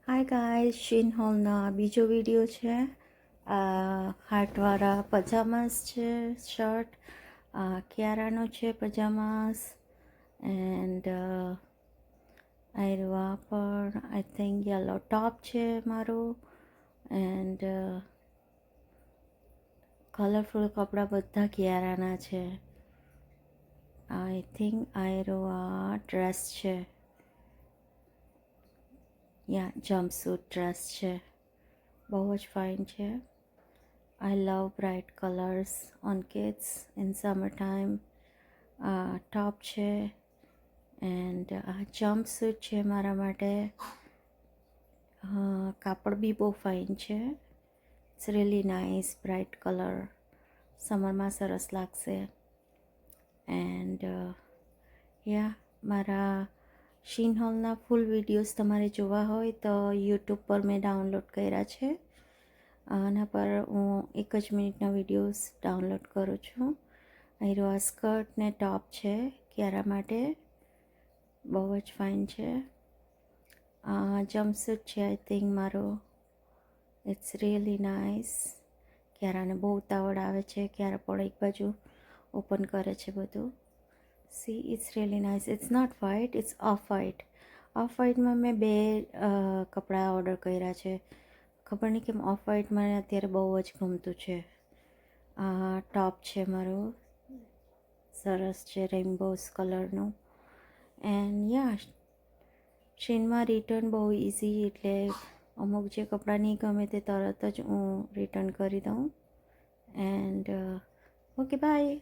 Hi guys, shin હોલના બીજો video છે. હાર્ટવાળા પજામાસ છે, શર્ટ કિયારાનો છે પજામાસ. એન્ડ આયરવા પણ આઈ થિંક યલો ટોપ છે મારું. એન્ડ કલરફુલ કપડાં બધા કિયારાના છે. આઈ થિંક આયરવા ડ્રેસ છે, યા જમ્પસૂટ ડ્રેસ છે. બહુ જ ફાઇન છે. I love bright colours on kids in summer time. Top છે એન્ડ જમ્પસૂટ છે મારા માટે. કાપડ બી બહુ ફાઇન છે. It's really nice bright colour, સમરમાં સરસ લાગશે. એન્ડ યા મારા શીન હોલના ફૂલ વિડીયોઝ તમારે જોવા હોય તો યુટ્યુબ પર મેં ડાઉનલોડ કર્યા છે. આના પર હું 1 જ મિનિટના વિડીયોઝ ડાઉનલોડ કરું છું. અહીં આ સ્કર્ટ ને ટોપ છે કિયારા માટે, બહુ જ ફાઇન છે. જમ્પસૂટ છે આઈ થિંક મારો. It's really nice. કિયારાને બહુ ઉતાવળ આવે છે, કિયારા પણ એક બાજુ ઓપન કરે છે બધું. See, it's really nice. It's not white, it's off white. Off વ્હાઇટમાં મેં 2 કપડાં ઓર્ડર કર્યા છે. ખબર નહીં કેમ ઓફ વ્હાઇટ મને અત્યારે બહુ જ ગમતું છે. ટોપ છે મારું, સરસ છે રેઇનબોઝ કલરનું. એન્ડ યા શીનમાં રિટર્ન બહુ ઇઝી, એટલે અમુક જે કપડાં નહીં ગમે તે તરત જ હું રિટર્ન કરી દઉં. And okay, by.